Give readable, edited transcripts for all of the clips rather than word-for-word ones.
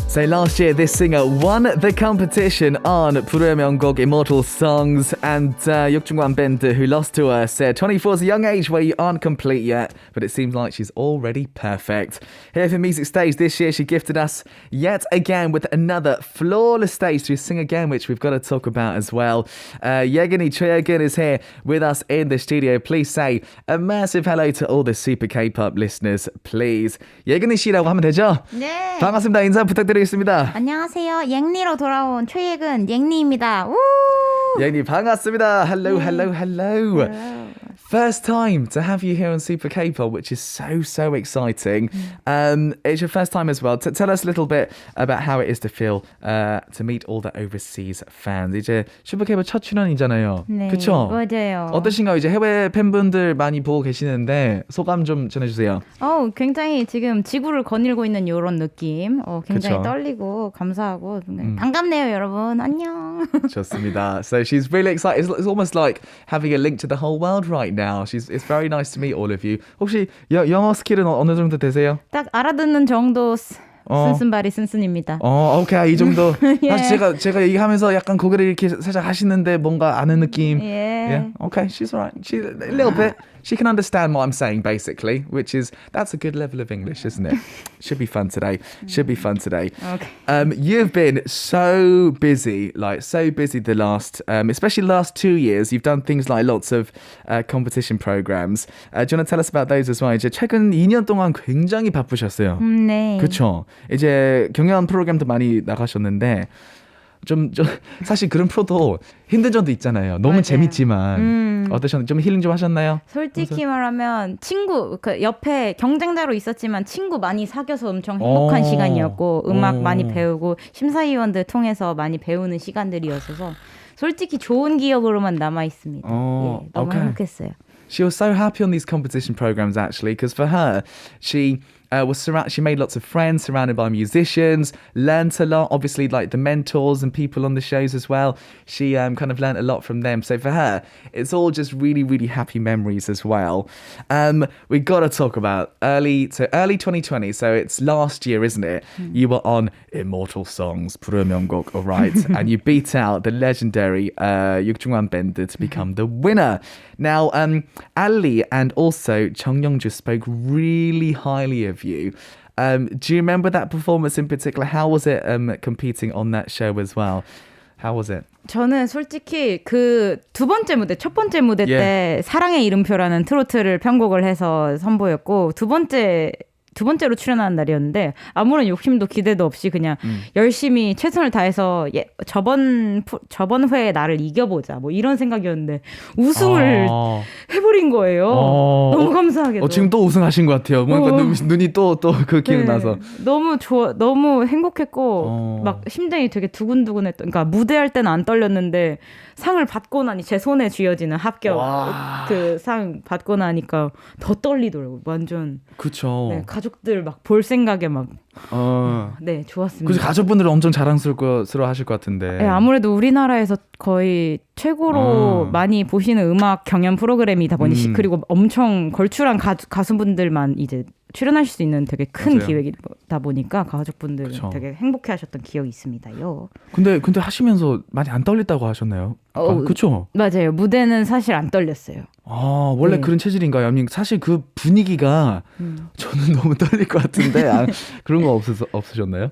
So last year, this singer won the competition on 불후의 명곡 Immortal Songs, and Yeokjungwan Band, who lost to her, said 24 is a young age where you aren't complete yet, but it seems like she's already perfect. Here for Music Stage this year, she gifted us yet again with another flawless stage to sing again, which we've got to talk about as well. YEGNY 최예근 is here with us in the studio. Please say a massive hello to all the Super K-pop listeners, please. 예근이 씨라고 하면 되죠? 네. 반갑습니다. 인사 부탁드리겠습니다. 안녕하세요. 옌니로 돌아온 최예근 옌니입니다. 우! 예근이 반갑습니다. Hello, hello, hello. First time to have you here on Super K-pop, which is so exciting. It's your first time as well. Tell us a little bit about how it is to feel to meet all the overseas fans. 이제 Super K-pop 첫 출연이잖아요. 네, 그렇죠? 맞아요. 어떠신가요? 이제 해외 팬분들 많이 보고 계시는데 소감 좀 전해주세요. 굉장히 지금 지구를 거닐고 있는 이런 느낌. 굉장히 그쵸? 떨리고 감사하고 반갑네요, 여러분. 안녕. 좋습니다. So she's really excited. It's almost like having a link to the whole world right now. It's very nice to meet all of you. 혹시 영어 스킬은 어느 정도 되세요? 딱 알아듣는 정도 쓴쓴바리 쓴쓴입니다. 오케이. 이 정도. 예. 사실 제가 얘기하면서 약간 고개를 이렇게 살짝 하시는데 뭔가 아는 느낌. 예. Okay, she's right. She a little bit. She can understand what I'm saying, basically, which is, that's a good level of English, isn't it? Should be fun today. Okay. You've been so busy the last, especially the last 2 years. You've done things like lots of competition programs. Do you want to tell us about those as well? 이제 최근 2년 동안 굉장히 바쁘셨어요. 네. 그렇죠. 이제 경연 프로그램도 많이 나가셨는데 좀 사실 그런 프로도 힘든 점도 있잖아요. 너무 맞아요. 재밌지만 어떠셨나요? 좀 힐링 좀 하셨나요? 솔직히 말하면 친구 옆에 경쟁자로 있었지만 친구 많이 사귀어서 엄청 행복한 시간이었고 음악 많이 배우고 심사위원들 통해서 많이 배우는 시간들이었어서 솔직히 좋은 기억으로만 남아 있습니다. 너무 행복했어요. She was so happy on these competition programs actually, because for her, she made lots of friends surrounded by musicians, learned a lot, obviously like the mentors and people on the shows as well. She kind of learned a lot from them. So for her, it's all just really happy memories as well. We got to talk about early 2020. So it's last year, isn't it? You were on Immortal Songs, 불후의 명곡, all right, and you beat out the legendary Yeokjungwan Band to become the winner. Now, Ali and also Chung Youngju spoke really highly of you. Do you remember that performance in particular? How was it competing on that show as well? How was it? 저는 솔직히 그 첫 번째 무대 때 사랑의 이름표라는 트로트를 편곡을 해서 선보였고 두 번째로 출연하는 날이었는데 아무런 욕심도 기대도 없이 그냥 열심히 최선을 다해서 저번 회에 나를 이겨보자 뭐 이런 생각이었는데 우승을 해버린 거예요. 너무 감사하게도. 지금 또 우승하신 것 같아요. 뭔가 눈이 또 그 기억나서. 너무 행복했고 막 심장이 되게 두근두근했던. 그러니까 무대할 때는 안 떨렸는데 상을 받고 나니 제 손에 쥐어지는 합격 그 상 받고 나니까 더 떨리더라고요. 완전. 그렇죠. 네, 가족들 막 볼 생각에 막 네, 좋았습니다. 그래서 가족분들은 엄청 자랑스러워 하실 것 같은데. 네, 아무래도 우리나라에서 거의 최고로 많이 보시는 음악 경연 프로그램이다 보니 그리고 엄청 걸출한 가수분들만 이제 출연하실 수 있는 되게 큰 맞아요. 기획이다 보니까 가족분들 되게 행복해하셨던 기억이 있습니다요. 근데 하시면서 많이 안 떨렸다고 하셨나요? 그렇죠. 맞아요. 무대는 사실 안 떨렸어요. 원래 그런 체질인가요? 아니, 사실 그 분위기가 저는 너무 떨릴 것 같은데 그런 거 없으셨나요?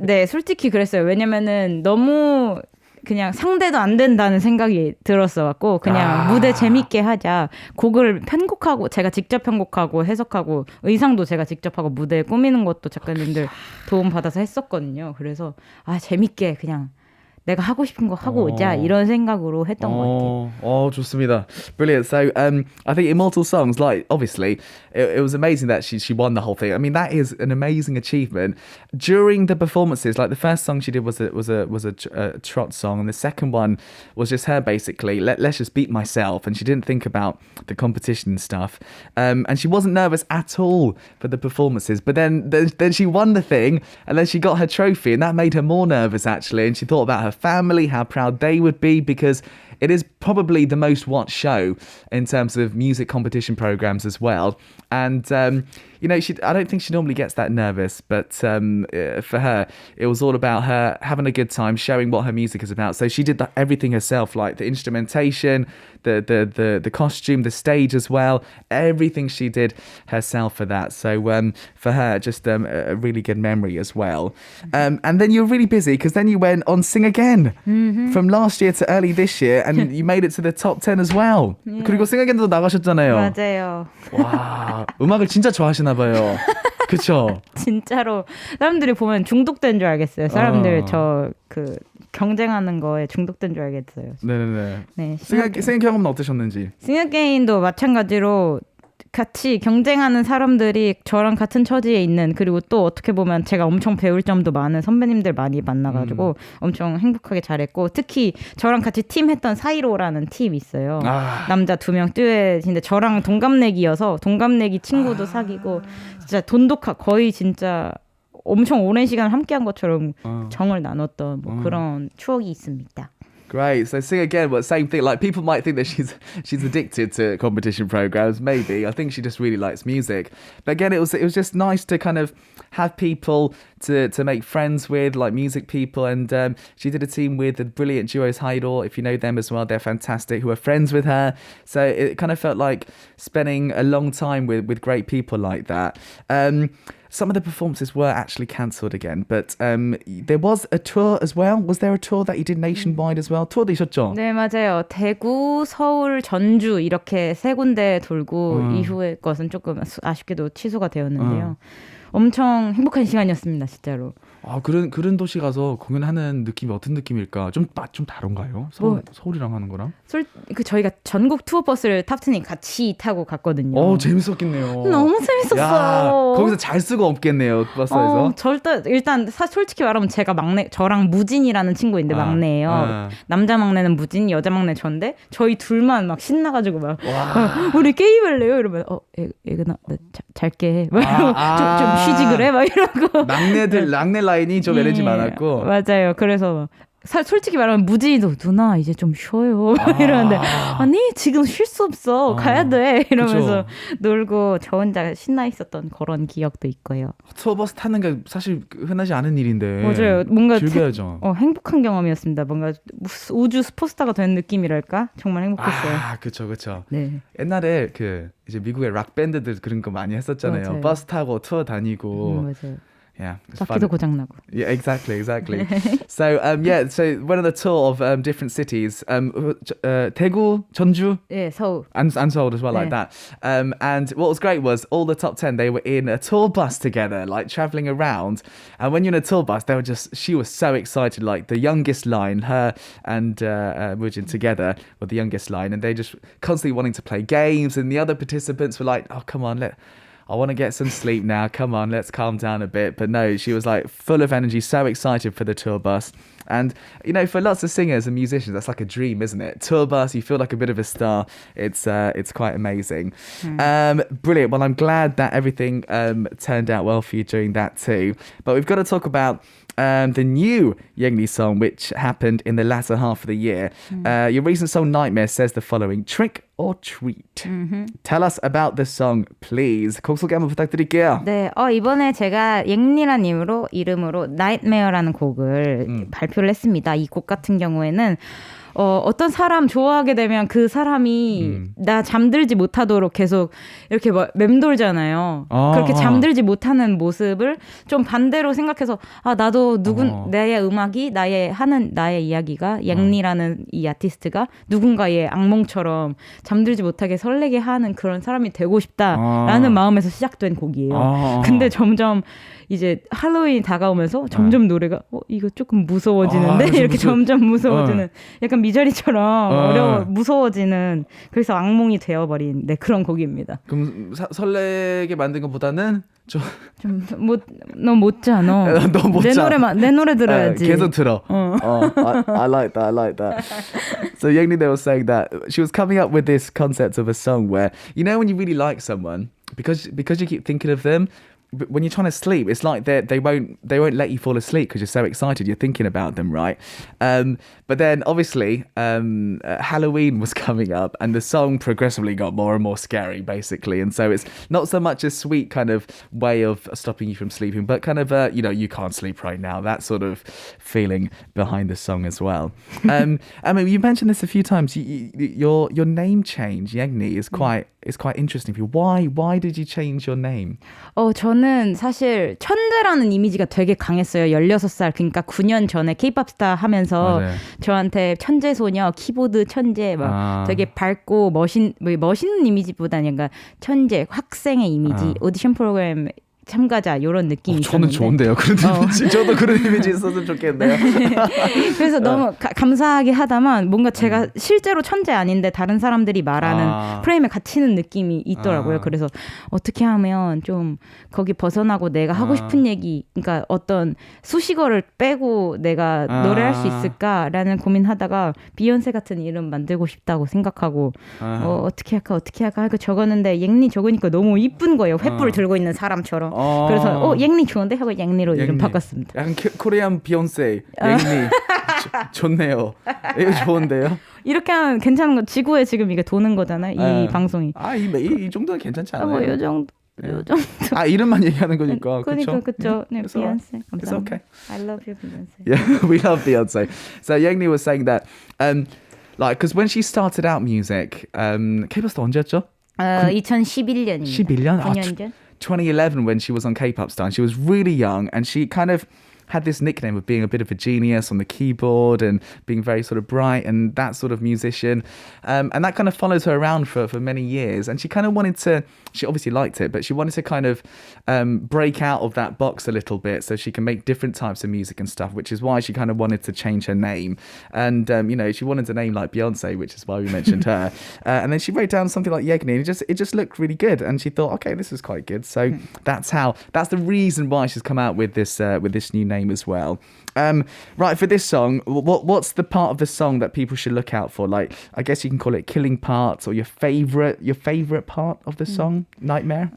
네, 솔직히 그랬어요. 왜냐면은 너무 그냥 상대도 안 된다는 생각이 들었어갖고 그냥 무대 재밌게 하자. 곡을 편곡하고 제가 직접 편곡하고 해석하고 의상도 제가 직접 하고 무대 꾸미는 것도 작가님들 도움 받아서 했었거든요. 그래서 재밌게 그냥 내가 하고 싶은 거 하고 오자 이런 생각으로 했던 것 같아요. 좋습니다. Brilliant. So I think Immortal Songs, like obviously it was amazing that she won the whole thing. I mean, that is an amazing achievement. During the performances, like the first song she did was a trot song, and the second one was just her basically let's just beat myself, and she didn't think about the competition and stuff. And she wasn't nervous at all for the performances. But then she won the thing, and then she got her trophy, and that made her more nervous actually. And she thought about her family, how proud they would be, because it is probably the most watched show in terms of music competition programs as well. And I don't think she normally gets that nervous, but for her, it was all about her having a good time, showing what her music is about. So she did everything herself, like the instrumentation, the costume, the stage as well. Everything she did herself for that. So for her, just a really good memory as well. And then you were really busy because then you went on Sing Again from last year to early this year, and you made it to the top 10 as well. 그리고 Sing Again도 나가셨잖아요. 맞아요. 와, 음악을 진짜 좋아하시나 봐요. 그쵸? 진짜로 사람들이 보면 중독된 줄 알겠어요. 사람들 저 그 경쟁하는 거에 중독된 줄 알겠어요. 네네네. 네, 싱어 경험은 어떠셨는지? 싱어게인도 마찬가지로 같이 경쟁하는 사람들이 저랑 같은 처지에 있는, 그리고 또 어떻게 보면 제가 엄청 배울 점도 많은 선배님들 많이 만나가지고 엄청 행복하게 잘했고, 특히 저랑 같이 팀 했던 사이로라는 팀이 있어요. 남자 2명 듀엣인데 저랑 동갑내기여서 동갑내기 친구도 사귀고 진짜 거의 진짜 엄청 오랜 시간 함께한 것처럼 정을 나눴던 뭐 그런 추억이 있습니다. Great. So Sing Again, but same thing. Like people might think that she's addicted to competition programs. Maybe I think she just really likes music. But again, it was just nice to kind of have people to make friends with, like music people. And she did a team with the brilliant duos Haidor. If you know them as well, they're fantastic. Who are friends with her. So it kind of felt like spending a long time with great people like that. Some of the performances were actually cancelled again, but there was a tour as well. Was there a tour that you did nationwide as well? 투어도 있었죠? 네, 맞아요. 대구, 서울, 전주 이렇게 3군데 돌고 이후의 것은 조금 아쉽게도 취소가 되었는데요. 엄청 행복한 시간이었습니다, 진짜로. 아, 그런 도시 가서 공연하는 느낌이 어떤 느낌일까? 좀 다른가요? 서울이랑 하는 거랑? 저희가 전국 투어 버스를 탑10이 같이 타고 갔거든요. 재밌었겠네요. 너무 재밌었어요. 야, 거기서 잘 수가 없겠네요, 버스에서. 일단 솔직히 말하면 제가 저랑 무진이라는 친구인데 막내예요. 남자 막내는 무진, 여자 막내 전데 저희 둘만 막 신나가지고 막 우리 게임할래요? 이러면 애근아 나 잘게 막 이러고 좀 쉬지 그래? 막 이러고. 막내 라인이 좀 에너지 많았고. 맞아요. 그래서 솔직히 말하면 무진이도 누나 이제 좀 쉬어요 이러는데 아니 지금 쉴 수 없어 가야 돼 이러면서 그쵸. 놀고 저 혼자 신나 있었던 그런 기억도 있고요. 투어버스 타는 게 사실 흔하지 않은 일인데 맞아요. 뭔가 즐겨야죠. 행복한 경험이었습니다. 뭔가 우주 슈퍼스타가 된 느낌이랄까? 정말 행복했어요. 그쵸. 네. 옛날에 이제 미국의 락 밴드들 그런 거 많이 했었잖아요. 맞아요. 버스 타고 투어 다니고. 맞아요. Yeah, 바퀴도 고장 나고. Yeah, exactly. So so went on a tour of different cities. 대구, 전주, 서울, and Seoul as well, like that. And what was great was all the top 10. They were in a tour bus together, like traveling around. And when you're in a tour bus, she was so excited. Like the youngest line, her and Mujin together were the youngest line, and they just constantly wanting to play games. And the other participants were like, "Oh, come on, I want to get some sleep now. Come on, let's calm down a bit." But no, she was like full of energy, so excited for the tour bus. And, for lots of singers and musicians, that's like a dream, isn't it? Tour bus, you feel like a bit of a star. It's quite amazing. Brilliant. Well, I'm glad that everything turned out well for you during that too. But we've got to talk about the new YEGNY song, which happened in the latter half of the year. Your recent song, Nightmare, says the following: Trick or treat. Tell us about the song, please. 곡 소개 한번 부탁드릴게요. 네, 이번에 제가 옅니란 이름으로 Nightmare라는 곡을 발표를 했습니다. 이 곡 같은 경우에는 어떤 사람 좋아하게 되면 그 사람이 나 잠들지 못하도록 계속 이렇게 맴돌잖아요. 그렇게 잠들지 못하는 모습을 좀 반대로 생각해서 나도 나의 음악이 나의 이야기가 옅니라는 이 아티스트가 누군가의 악몽처럼 잠들지 못하게 설레게 하는 그런 사람이 되고 싶다라는 마음에서 시작된 곡이에요. 근데 점점 이제 할로윈이 다가오면서 점점 노래가 이거 조금 무서워지는데 이렇게 점점 무서워지는 약간 미저리처럼 무서워지는, 그래서 악몽이 되어버린 그런 곡입니다. 그럼 설레게 만든 것보다는 너 못 자, 너. 내 노래 들어야지. 계속 들어. I like that. So YEGNY, they were saying that she was coming up with this concept of a song where, when you really like someone, because you keep thinking of them, when you're trying to sleep, it's like they won't let you fall asleep because you're so excited. You're thinking about them, right? But then obviously Halloween was coming up, and the song progressively got more and more scary, basically. And so it's not so much a sweet kind of way of stopping you from sleeping, but kind of you can't sleep right now. That sort of feeling behind the song as well. I mean, you mentioned this a few times. Your name change, YEGNY, is quite interesting for you. Why did you change your name? 저는 사실 천재라는 이미지가 되게 강했어요. 16살, 그러니까 9년 전에 K-pop 스타 하면서 맞아요. 저한테 천재 소녀, 키보드 천재, 막 되게 밝고 멋있는 이미지보다는 그러니까 천재, 학생의 이미지, 오디션 프로그램 참가자 이런 느낌이 저는 있었는데 좋은데요. 그런 이미지. 저도 그런 이미지 있었으면 좋겠네요. 그래서 너무 감사하게 하다만 뭔가 제가 실제로 천재 아닌데 다른 사람들이 말하는 프레임에 갇히는 느낌이 있더라고요. 그래서 어떻게 하면 좀 거기 벗어나고 내가 하고 싶은 얘기, 그러니까 어떤 수식어를 빼고 내가 노래할 수 있을까라는 고민하다가 비욘세 같은 이름 만들고 싶다고 생각하고 어떻게 할까 하고 적었는데 YEGNY 적으니까 너무 이쁜 거예요. 횃불 들고 있는 사람처럼. 그래서 YEGNY 좋은데 하고 YEGNY로 이름 바꿨습니다. 약간 코리안 비욘세 YEGNY 좋네요. 이거 좋은데요? 이렇게 하면 괜찮은 거. 지구에 지금 이게 도는 거잖아요. 이 방송이. 이 정도는 괜찮지 않아요? 요 정도. 이름만 얘기하는 거니까. 그렇죠. 네, It's alright. Beyonce. 감사합니다. It's okay. I love you, Beyonce. Yeah, we love Beyonce. So YEGNY was saying that, because when she started out music, K-pop star 언제였죠? 2011년입니다. 11년? 9년 전. 2011 when she was on K-pop Star, and she was really young, and she kind of had this nickname of being a bit of a genius on the keyboard and being very sort of bright and that sort of musician, and that kind of followed her around for many years. And she kind of she obviously liked it, but she wanted to kind of break out of that box a little bit so she can make different types of music and stuff, which is why she kind of wanted to change her name. And she wanted a name like Beyonce, which is why we mentioned her. And then she wrote down something like YEGNY, and it just looked really good, and she thought, okay, this is quite good. So that's the reason why she's come out with this new name as well. Right, for this song, what's the part of the song that people should look out for? Like, I guess you can call it killing parts, or your favorite part of the song, Nightmare.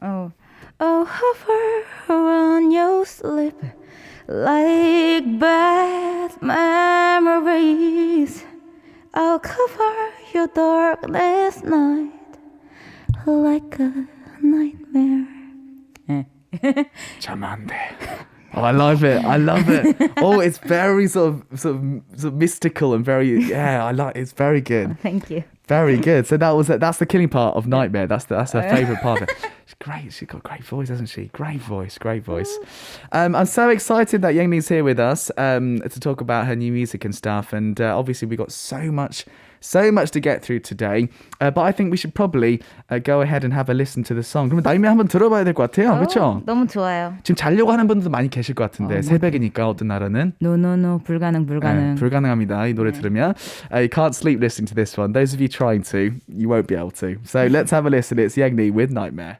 Hover on your slip like bad memories. I'll cover your darkness night like a nightmare. 잠 안 돼. Oh, I love it. Oh, it's very sort of mystical and very, it's very good. Thank you. Very good. So that's the killing part of Nightmare. That's her favourite part of it. She's great. She's got a great voice, hasn't she? Great voice. I'm so excited that YEGNY's here with us to talk about her new music and stuff. And obviously we got so much to get through today. But I think we should probably go ahead and have a listen to the song. 그러면 나이미 한번 들어봐야 될 것 같아요. 그렇죠? 너무 좋아요. 지금 자려고 하는 분들도 많이 계실 것 같은데 새벽이니까 어떤 날은 No, 불가능. 불가능합니다. 이 노래 들으면 you can't sleep listening to this one. Those of you trying to, you won't be able to. So let's have a listen. It's YEGNY with Nightmare.